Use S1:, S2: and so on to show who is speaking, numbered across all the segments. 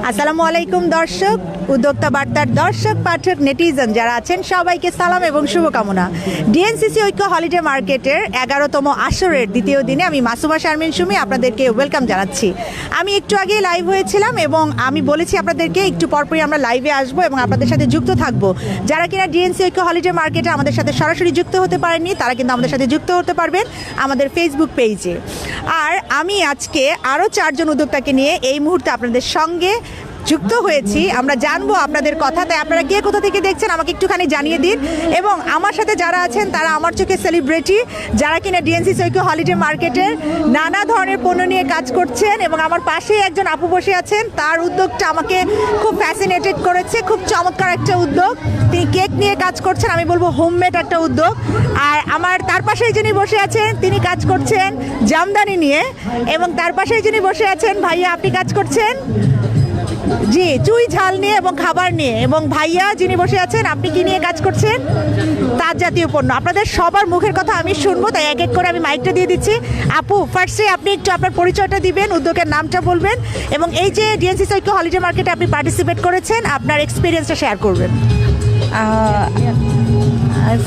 S1: আসসালামু আলাইকুম দর্শক, উদ্যোক্তা বার্তার দর্শক পাঠক নেটিজেন যারা আছেন সবাইকে সালাম এবং শুভকামনা। ডিএনসিসি ঐক্য হলিডে মার্কেটের 11তম আসরের দ্বিতীয় দিনে আমি মাসুমা শারমিন সুমি আপনাদেরকে ওয়েলকাম জানাচ্ছি। আমি একটু আগে লাইভ হয়েছিলাম এবং আমি বলেছি আপনাদেরকে একটু পরপরই আমরা লাইভে আসবো এবং আপনাদের সাথে যুক্ত থাকবো। যারা কিনা ডিএনসি ঐক্য হলিডে মার্কেটে আমাদের সাথে সরাসরি যুক্ত হতে পারেননি তারা কিন্তু আমাদের সাথে যুক্ত হতে পারবেন আমাদের ফেসবুক পেজে। আর আমি আজকে আরও 4 জন উদ্যোক্তাকে নিয়ে এই মুহূর্তে আপনাদের সঙ্গে যুক্ত হয়েছি। আমরা জানবো আপনাদের কথা, তাই আপনারা কে কোথা থেকে দেখছেন আমাকে একটুখানি জানিয়ে দিন। এবং আমার সাথে যারা আছেন তারা আমার চোখে সেলিব্রিটি, যারা কিনা ডিএনসিসি ঐক্য হলিডে মার্কেটের নানা ধরনের পণ্য নিয়ে কাজ করছেন। এবং আমার পাশেই একজন আপু বসে আছেন, তার উদ্যোগটা আমাকে খুব ফ্যাসিনেটেড করেছে, খুব চমৎকার একটা উদ্যোগ। তিনি কেক নিয়ে কাজ করছেন, আমি বলবো হোমমেড একটা উদ্যোগ। আর আমার তার পাশেই যিনি বসে আছেন তিনি কাজ করছেন জামদানি নিয়ে, এবং তার পাশেই যিনি বসে আছেন ভাইয়া আপনি কাজ করছেন জি চুই ঝাল নিয়ে এবং খাবার নিয়ে। এবং ভাইয়া যিনি বসে আছেন আপনি কি নিয়ে কাজ করছেন? তার জাতীয় পণ্য। আপনাদের সবার মুখের কথা আমি শুনবো, তাই এক এক করে আমি মাইকটা দিয়ে দিচ্ছি। আপু, ফার্স্টে আপনি একটু আপনার পরিচয়টা দিবেন, উদ্যোগের নামটা বলবেন, এবং এই যে ডিএনসিসি ঐক্য হলিডে মার্কেটে আপনি পার্টিসিপেট করেছেন আপনার এক্সপিরিয়েন্সটা শেয়ার করবেন।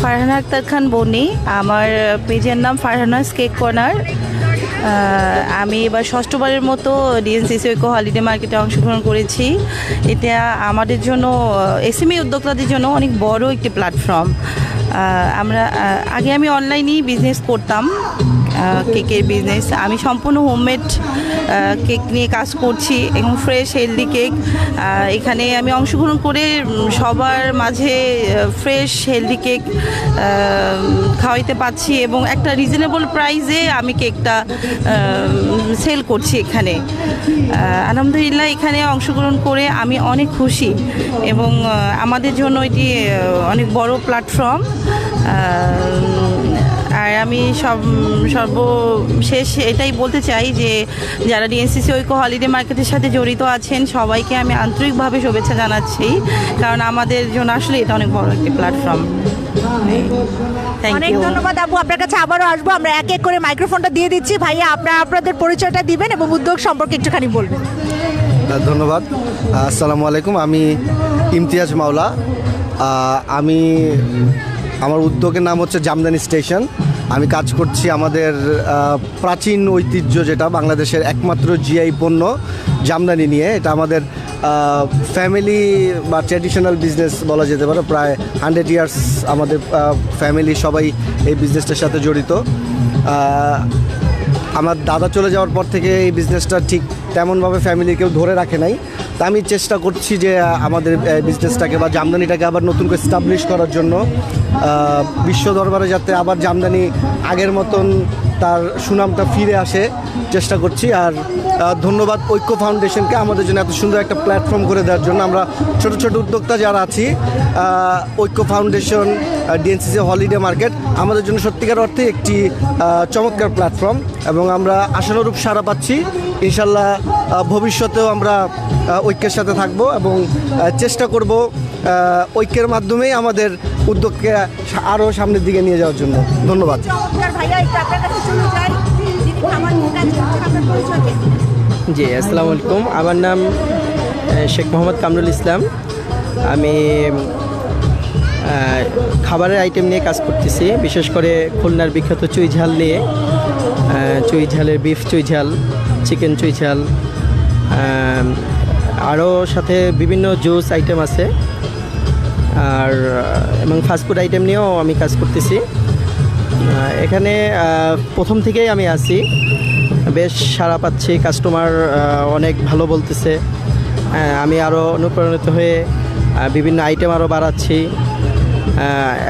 S2: ফারহানা আক্তার খান বনি, আমার পেজের নাম ফারহানাস কেক কর্নার। আমি এবার ষষ্ঠবারের মতো ডিএনসিসি ঐক্য হলিডে মার্কেটে অংশগ্রহণ করেছি। এটা আমাদের জন্য এসএমই উদ্যোক্তাদের জন্য অনেক বড় একটি প্ল্যাটফর্ম। আমি অনলাইনেই বিজনেস করতাম, কেকের বিজনেস। আমি সম্পূর্ণ হোমমেড কেক নিয়ে কাজ করছি এবং ফ্রেশ হেলদি কেক। এখানে আমি অংশগ্রহণ করে সবার মাঝে ফ্রেশ হেলদি কেক খাওয়াইতে পারছি এবং একটা রিজনেবল প্রাইসে আমি কেকটা সেল করছি এখানে। আলহামদুলিল্লাহ, এখানে অংশগ্রহণ করে আমি অনেক খুশি এবং আমাদের জন্য এটি অনেক বড় প্ল্যাটফর্ম। আর আমি সর্বশেষ এটাই বলতে চাই যে যারা ডিএনসিসি ঐক্য হলিডে মার্কেটের সাথে জড়িত আছেন সবাইকে আমি আন্তরিকভাবে শুভেচ্ছা জানাচ্ছি, কারণ আমাদের জন্য আসলে এটা অনেক বড় একটি প্ল্যাটফর্ম।
S1: অনেক ধন্যবাদ আপু, আপনার কাছে আবারও আসবো। আমরা এক এক করে মাইক্রোফোনটা দিয়ে দিচ্ছি। ভাইয়া আপনাদের পরিচয়টা দিবেন এবং উদ্যোগ সম্পর্কে একটুখানি বলবেন।
S3: ধন্যবাদ। আসসালামু আলাইকুম, আমি ইমতিয়াজ মাওলা। আমার উদ্যোগের নাম হচ্ছে জামদানি স্টেশন। আমি কাজ করছি আমাদের প্রাচীন ঐতিহ্য, যেটা বাংলাদেশের একমাত্র জিআই পণ্য জামদানি নিয়ে। এটা আমাদের ফ্যামিলি বা ট্র্যাডিশনাল বিজনেস বলা যেতে পারে। প্রায় 100 ইয়ার্স আমাদের ফ্যামিলি সবাই এই বিজনেসটার সাথে জড়িত। আমার দাদা চলে যাওয়ার পর থেকে এই বিজনেসটা ঠিক তেমনভাবে ফ্যামিলি কেউ ধরে রাখে নাই। তা আমি চেষ্টা করছি যে আমাদের বিজনেসটাকে বা জামদানিটাকে আবার নতুন করে এস্টাবলিশ করার জন্য, বিশ্ব দরবারে যাতে আবার জামদানি আগের মতন তার সুনামটা ফিরে আসে চেষ্টা করছি। আর ধন্যবাদ ঐক্য ফাউন্ডেশনকে আমাদের জন্য এত সুন্দর একটা প্ল্যাটফর্ম করে দেওয়ার জন্য। আমরা ছোট ছোট উদ্যোক্তা যারা আছি, ঐক্য ফাউন্ডেশন, ডিএনসিসি হলিডে মার্কেট আমাদের জন্য সত্যিকার অর্থে একটি চমৎকার প্ল্যাটফর্ম এবং আমরা আশানুরূপ সাড়া পাচ্ছি। ইনশাল্লাহ ভবিষ্যতেও আমরা ঐক্যের সাথে থাকব এবং চেষ্টা করব ঐক্যের মাধ্যমেই আমাদের উদ্যোগকে আরও সামনের দিকে নিয়ে যাওয়ার জন্য। ধন্যবাদ।
S4: জি, আসসালামু আলাইকুম। আমার নাম শেখ মোহাম্মদ কামরুল ইসলাম। আমি খাবারের আইটেম নিয়ে কাজ করতেছি, বিশেষ করে খুলনার বিখ্যাত চুই ঝাল নিয়ে। চুই ঝালের বিফ চুই ঝাল, চিকেন চুই ঝাল, আরও সাথে বিভিন্ন জুস আইটেম আছে আর এবং ফাস্টফুড আইটেম নিয়েও আমি কাজ করতেছি। এখানে প্রথম থেকেই আমি আছি, বেশ সাড়া পাচ্ছি, কাস্টমার অনেক ভালো বলতেছে। আমি আরও অনুপ্রাণিত হয়ে বিভিন্ন আইটেম আরও বাড়াচ্ছি।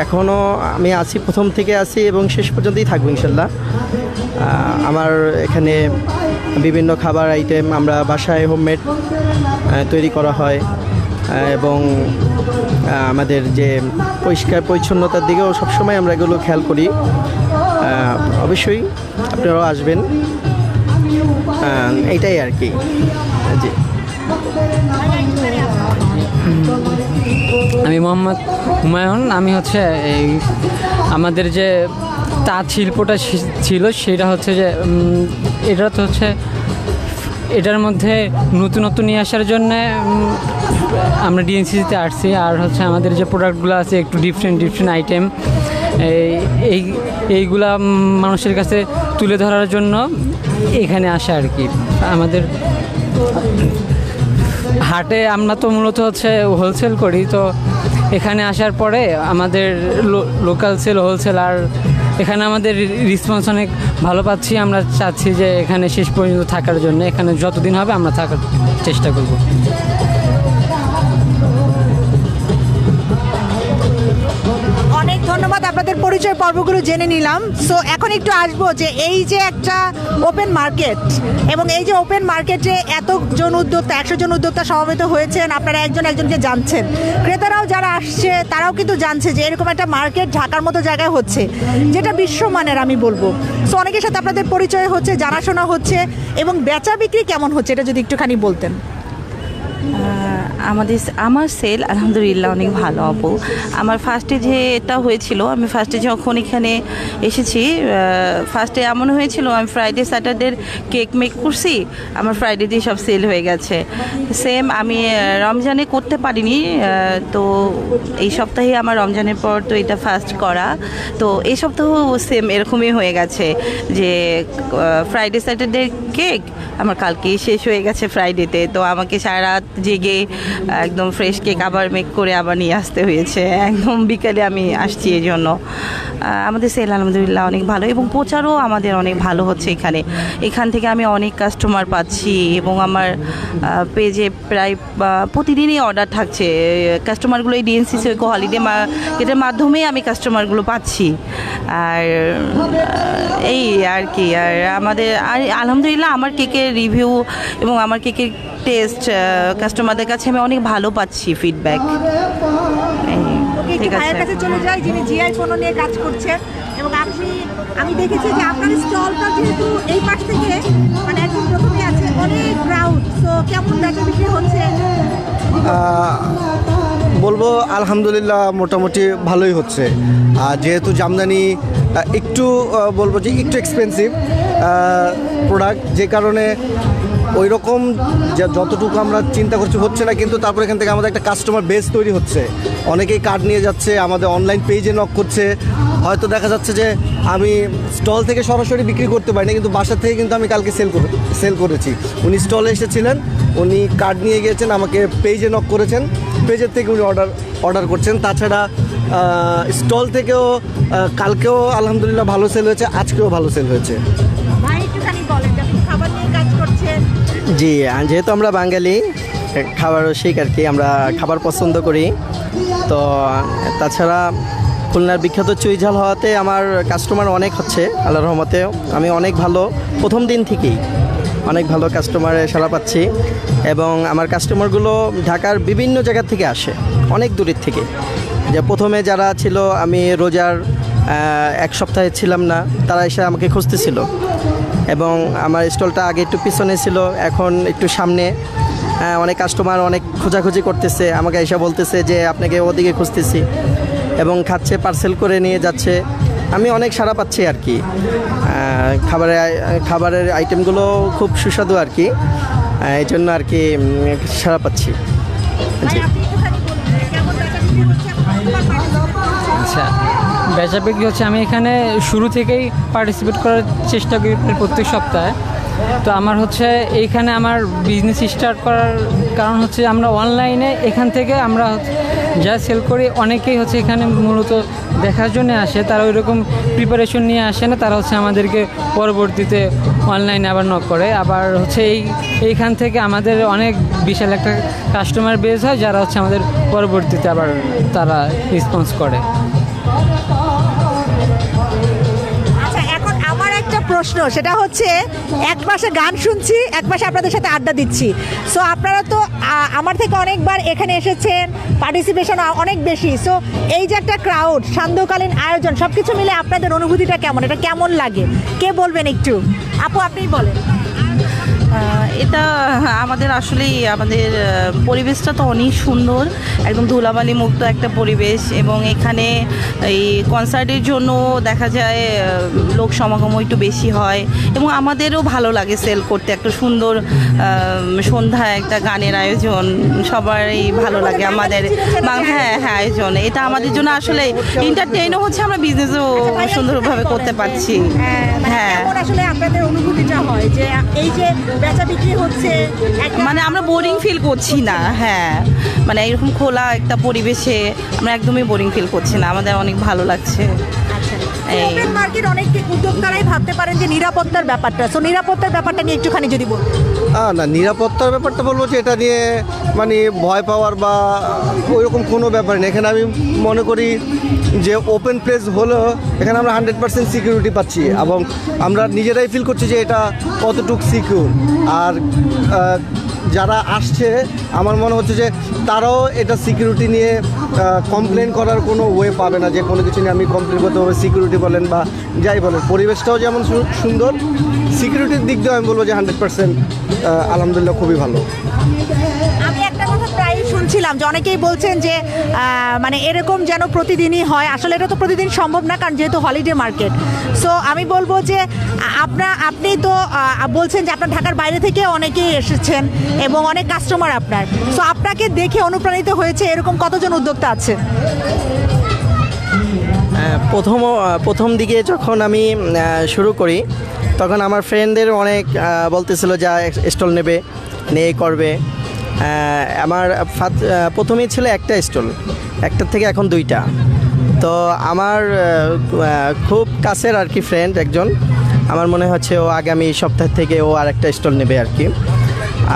S4: এখনও আমি আছি, প্রথম থেকে আছি এবং শেষ পর্যন্তই থাকবো ইনশাল্লাহ। আমার এখানে বিভিন্ন খাবার আইটেম আমরা বাসায় হোমমেড তৈরি করা হয় এবং আমাদের যে পরিষ্কার পরিচ্ছন্নতার দিকেও সবসময় আমরা এগুলো খেয়াল করি। অবশ্যই আপনারাও আসবেন, এইটাই আর কি। জি,
S5: আমি মোহাম্মদ হুমায়ুন। আমি হচ্ছে এই আমাদের যে তাঁত শিল্পটা ছিল সেটা হচ্ছে যে এটা তো হচ্ছে এটার মধ্যে নতুনত্ব নিয়ে আসার জন্য আমরা ডিএনসিসিতে আসছি। আর হচ্ছে আমাদের যে প্রোডাক্টগুলো আছে একটু ডিফারেন্ট আইটেম, এইগুলা মানুষের কাছে তুলে ধরার জন্য এখানে আসা আর কি। আমাদের হাটে আমরা তো মূলত হচ্ছে হোলসেল করি, তো এখানে আসার পরে আমাদের লোকাল সেল হোলসেল, আর এখানে আমাদের রেসপন্স অনেক ভালো পাচ্ছি। আমরা চাচ্ছি যে এখানে শেষ পর্যন্ত থাকার জন্য, এখানে যতদিন হবে আমরা থাকার চেষ্টা করব।
S1: অনেক ধন্যবাদ, আপনাদের পরিচয় পর্বগুলো জেনে নিলাম। সো এখন একটু আসবো যে এই যে একটা ওপেন মার্কেট, এবং এই যে ওপেন মার্কেটে এতজন উদ্যোক্তা 100 জন উদ্যোক্তা সমবেত হয়েছেন, আপনারা একজনকে জানছেন, ক্রেতারাও যারা আসছে তারাও কিন্তু জানছে যে এরকম একটা মার্কেট ঢাকার মতো জায়গায় হচ্ছে, যেটা বিশ্বমানের আমি বলবো। সো অনেকের সাথে আপনাদের পরিচয় হচ্ছে, জানাশোনা হচ্ছে, এবং বেচা বিক্রি কেমন হচ্ছে এটা যদি একটুখানি বলতেন।
S2: আমার সেল আলহামদুলিল্লাহ অনেক ভালো আপু। আমার ফার্স্টে যে এটা হয়েছিল, আমি ফার্স্টে যখন এখানে এসেছি, ফার্স্টে এমন হয়েছিল আমি ফ্রাইডে স্যাটারডের কেক মেক করছি, আমার ফ্রাইডেতেই সব সেল হয়ে গেছে। সেম আমি রমজানে করতে পারিনি, তো এই সপ্তাহে আমার রমজানের পর তো এটা ফার্স্ট করা, তো এই সপ্তাহ সেম এরকমই হয়ে গেছে যে ফ্রাইডে স্যাটারডের কেক আমার কালকেই শেষ হয়ে গেছে ফ্রাইডেতে। তো আমাকে সারা রাত জেগে একদম ফ্রেশ কেক আবার মেক করে আবার নিয়ে আসতে হয়েছে, একদম বিকালে আমি আসছি। এই জন্য আমাদের সেল আলহামদুলিল্লাহ অনেক ভালো, এবং প্রচারও আমাদের অনেক ভালো হচ্ছে এখান থেকে আমি অনেক কাস্টমার পাচ্ছি, এবং আমার পেজে প্রায় প্রতিদিনই অর্ডার থাকছে। কাস্টমারগুলো এই ডিএনসিসি ঐক্য হলিডে মার্কেটের মাধ্যমেই আমি কাস্টমারগুলো পাচ্ছি। আর এই আর কি, আর আমাদের আর আলহামদুলিল্লাহ আমার কেকের রিভিউ এবং আমার কেকের টেস্ট কাস্টমারদের কাছে আমি অনেক ভালো পাচ্ছি ফিডব্যাক। ঠিক আছে,
S1: ভাইয়ের কাছে চলে যাই যিনি জিআই পণ্য নিয়ে কাজ করছেন, এবং আমি দেখেছি যে আপনার স্টলটা যেহেতু এই পাশ থেকে মানে একদম প্রথমে আছে, অনেক ক্রাউড, সো কেমন বেচা বিক্রি হচ্ছে?
S3: বলবো আলহামদুলিল্লাহ মোটামুটি ভালোই হচ্ছে। যেহেতু জামদানি একটু বলবো যে একটু এক্সপেন্সিভ প্রোডাক্ট, যে কারণে ওই রকম যতটুকু আমরা চিন্তা করছি হচ্ছে না, কিন্তু তারপর এখান থেকে আমাদের একটা কাস্টমার বেস তৈরি হচ্ছে। অনেকেই কার্ড নিয়ে যাচ্ছে, আমাদের অনলাইন পেজে নক করছে। হয়তো দেখা যাচ্ছে যে আমি স্টল থেকে সরাসরি বিক্রি করতে পারি না, কিন্তু বাসা থেকে কিন্তু আমি কালকে সেল করেছি। উনি স্টলে এসেছিলেন, উনি কার্ড নিয়ে গিয়েছেন, আমাকে পেজে নক করেছেন, পেজের থেকে উনি অর্ডার করছেন। তাছাড়া স্টল থেকেও কালকেও আলহামদুলিল্লাহ ভালো সেল হয়েছে, আজকেও ভালো সেল হয়েছে।
S4: জি, যেহেতু আমরা বাঙালি খাবার রসিক আর কি, আমরা খাবার পছন্দ করি। তো তাছাড়া খুলনার বিখ্যাত চুই ঝাল হওয়াতে আমার কাস্টমার অনেক হচ্ছে আল্লাহর রহমতে। আমি অনেক ভালো, প্রথম দিন থেকেই অনেক ভালো কাস্টমারের সাড়া পাচ্ছি, এবং আমার কাস্টমারগুলো ঢাকার বিভিন্ন জায়গা থেকে আসে, অনেক দূরের থেকে। যে প্রথমে যারা ছিল, আমি রোজার এক সপ্তাহে ছিলাম না, তারা এসে আমাকে খুঁজতেছিল, এবং আমার স্টলটা আগে একটু পিছনে ছিল, এখন একটু সামনে। অনেক কাস্টমার অনেক খোঁজাখুঁজি করতেছে, আমাকে এসে বলতেছে যে আপনাকে ওদিকে খুঁজতেছি, এবং খাচ্ছে, পার্সেল করে নিয়ে যাচ্ছে। আমি অনেক সাড়া পাচ্ছি আর কি। খাবারের আইটেমগুলো খুব সুস্বাদু আর কি, এই জন্য আর কি সাড়া পাচ্ছি। জি,
S5: আচ্ছা, বেচা বিক্রি হচ্ছে। আমি এখানে শুরু থেকেই পার্টিসিপেট করার চেষ্টা করি প্রত্যেক সপ্তাহে। তো আমার হচ্ছে এইখানে আমার বিজনেস স্টার্ট করার কারণ হচ্ছে আমরা অনলাইনে এখান থেকে আমরা যা সেল করি, অনেকেই হচ্ছে এখানে মূলত দেখার জন্য আসে, তারা ওই রকম প্রিপারেশন নিয়ে আসে না, তারা হচ্ছে আমাদেরকে পরবর্তীতে অনলাইনে আবার নক করে। আবার হচ্ছে এইখান থেকে আমাদের অনেক বিশাল একটা কাস্টমার বেস হয়, যারা হচ্ছে আমাদের পরবর্তীতে আবার তারা রেসপন্স করে।
S1: প্রশ্ন সেটা হচ্ছে, এক পাশে গান শুনছি, এক পাশে আপনাদের সাথে আড্ডা দিচ্ছি। সো আপনারা তো আমার থেকে অনেকবার এখানে এসেছেন, পার্টিসিপেশন অনেক বেশি। সো এই যে একটা ক্রাউড, সান্ধ্যকালীন আয়োজন, সব কিছু মিলে আপনাদের অনুভূতিটা কেমন, এটা কেমন লাগে? কে বলবেন একটু? আপু আপনিই বলেন।
S2: এটা আমাদের আসলেই আমাদের পরিবেশটা তো অনেক সুন্দর, একদম ধুলাবালি মুক্ত একটা পরিবেশ, এবং এখানে এই কনসার্টের জন্য দেখা যায় লোক সমাগমও একটু বেশি হয়, এবং আমাদেরও ভালো লাগে সেল করতে। একটা সুন্দর সন্ধ্যায় একটা গানের আয়োজন, সবারই ভালো লাগে আমাদের হ্যাঁ হ্যাঁ আয়োজন। এটা আমাদের জন্য আসলে এন্টারটেইনও হচ্ছে, আমরা বিজনেসও সুন্দরভাবে করতে পারছি। হ্যাঁ
S1: আসলে আপনাদের অনুভূতিটা হয় যে এই যে বেচা বিক্রি হচ্ছে,
S2: মানে আমরা বোরিং ফিল করছি না। হ্যাঁ, মানে এরকম খোলা একটা পরিবেশে আমরা একদমই বোরিং ফিল করছি না, আমাদের অনেক ভালো লাগছে।
S1: ওপেন মার্কেট অনেক উদ্যোক্তারাই ভাবতে পারেন যে নিরাপত্তার ব্যাপারটা, সো নিরাপত্তার ব্যাপারটা নিয়ে একটুখানি যদি বলুন।
S3: না, নিরাপত্তার ব্যাপারটা বলবো যে এটা নিয়ে মানে ভয় পাওয়ার বা ওইরকম কোনো ব্যাপার নেই। এখানে আমি মনে করি যে ওপেন প্লেস হলেও এখানে আমরা 100% সিকিউরিটি পাচ্ছি, এবং আমরা নিজেরাই ফিল করছি যে এটা কতটুকু সিকিউর। আর যারা আসছে আমার মনে হচ্ছে যে তারাও এটা সিকিউরিটি নিয়ে কমপ্লেন করার কোনো ওয়ে পাবে না, যে কোনো কিছু নিয়ে আমি কমপ্লেন করতে হবে। সিকিউরিটি বলেন বা যাই বলেন, পরিবেশটাও যেমন সুন্দর, সিকিউরিটির দিক দিয়েও আমি বলবো যে 100% আলহামদুলিল্লাহ খুবই ভালো।
S1: আমি একটা কথা প্রায় শুনছিলাম যে অনেকেই বলছেন যে মানে এরকম যেন প্রতিদিনই হয়, আসলে এটা তো প্রতিদিন সম্ভব না, কারণ যেহেতু হলিডে মার্কেট। সো আমি বলবো যে আপনি তো বলছেন যে আপনার ঢাকার বাইরে থেকে অনেকেই এসেছেন এবং অনেক কাস্টমার আপনার, সো আপনাকে দেখে অনুপ্রাণিত হয়েছে এরকম কতজন উদ্যোক্তা আছে?
S4: প্রথম দিকে যখন আমি শুরু করি তখন আমার ফ্রেন্ডদের অনেক বলতেছিল যা স্টল নেবে, নিয়ে করবে। আমার প্রথমেই ছিল একটা স্টল, একটার থেকে এখন 2টা। তো আমার খুব কাছের আর কি ফ্রেন্ড একজন, আমার মনে হচ্ছে ও আগামী সপ্তাহ থেকে ও আর একটা স্টল নেবে আর কি।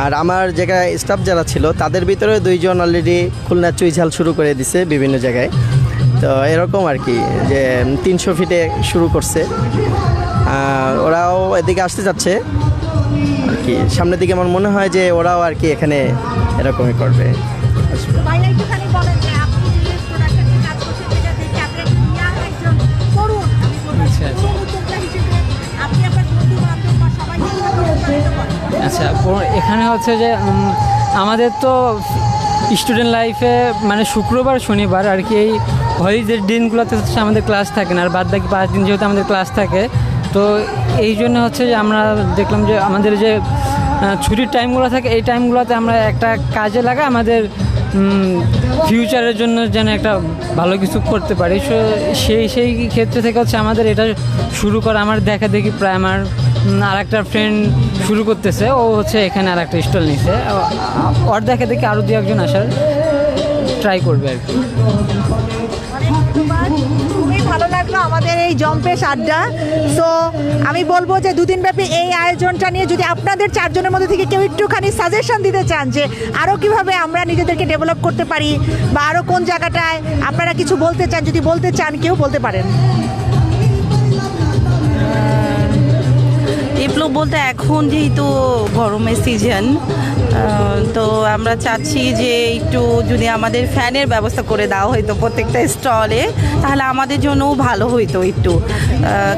S4: আর আমার জায়গায় স্টাফ যারা ছিল তাদের ভিতরে 2জন অলরেডি খুলনা চুইঝাল শুরু করে দিছে বিভিন্ন জায়গায়। তো এরকম আর কি যে 300 ফিটে শুরু করছে, ওরাও এদিকে আসতে যাচ্ছে আর কি। সামনের দিকে আমার মনে হয় যে ওরাও আর কি এখানে এরকমই করবে।
S5: আচ্ছা, এখানে হচ্ছে যে আমাদের তো স্টুডেন্ট লাইফে মানে শুক্রবার শনিবার আর কি এই হলিডের দিনগুলোতে হচ্ছে আমাদের ক্লাস থাকে না, আর বাদ বাকি 5 দিন যেহেতু আমাদের ক্লাস থাকে, তো এই জন্য হচ্ছে যে আমরা দেখলাম যে আমাদের যে ছুটির টাইমগুলো থাকে এই টাইমগুলোতে আমরা একটা কাজে লাগা আমাদের ফিউচারের জন্য যেন একটা ভালো কিছু করতে পারি। সেই ক্ষেত্রে থেকে হচ্ছে আমাদের এটা শুরু করা। আমার দেখা দেখি প্রায় আমার আর একটা ফ্রেন্ড শুরু করতেছে, ও হচ্ছে এখানে আর একটা স্টল নিছে, ওর দেখা দেখি আরও 2-1জন আসার ট্রাই করবে আর কি।
S1: খুবই ভালো লাগলো আমাদের এই জম্পেশ আড্ডা। সো আমি বলবো যে 2 দিনব্যাপী এই আয়োজনটা নিয়ে যদি আপনাদের 4 জনের মধ্যে থেকে কেউ একটুখানি সাজেশন দিতে চান যে আরও কীভাবে আমরা নিজেদেরকে ডেভেলপ করতে পারি বা আরও কোন জায়গাটায় আপনারা কিছু বলতে চান, যদি বলতে চান কেউ বলতে পারেন।
S2: ডেভেলপ বলতে এখন যেহেতু গরমের সিজন, তো আমরা চাচ্ছি যে একটু যদি আমাদের ফ্যানের ব্যবস্থা করে দেওয়া হইতো প্রত্যেকটা স্টলে, তাহলে আমাদের জন্যও ভালো হইতো একটু।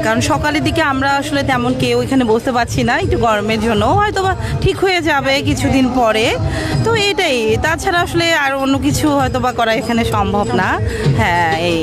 S2: কারণ সকালের দিকে আমরা আসলে তেমন কেউ এখানে বসতে পারছি না, একটু গরমের জন্য, হয়তো বা ঠিক হয়ে যাবে কিছুদিন পরে। তো এটাই, তাছাড়া আসলে আর অন্য কিছু হয়তো বা করা এখানে সম্ভব না। হ্যাঁ, এই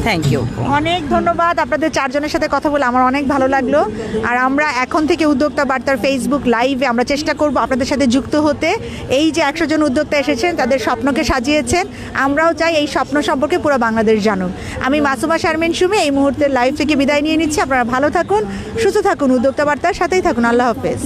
S2: থ্যাংক ইউ,
S1: অনেক ধন্যবাদ। আপনাদের 4 জনের সাথে কথা বলে আমার অনেক ভালো লাগলো। আর আমরা এখন থেকে উদ্যোক্তা বার্তার ফেসবুক লাইভে আমরা চেষ্টা করব আপনাদের সাথে যুক্ত হতে। এই যে 100 জন উদ্যোক্তা এসেছেন, তাদের স্বপ্নকে সাজিয়েছেন, আমরাও চাই এই স্বপ্ন সম্পর্কে পুরো বাংলাদেশ জানুক। আমি মাসুমা শারমিন সুমি এই মুহূর্তের লাইভ থেকে বিদায় নিয়ে নিচ্ছি। আপনারা ভালো থাকুন, সুস্থ থাকুন, উদ্যোক্তা বার্তার সাথেই থাকুন। আল্লাহ হাফেজ।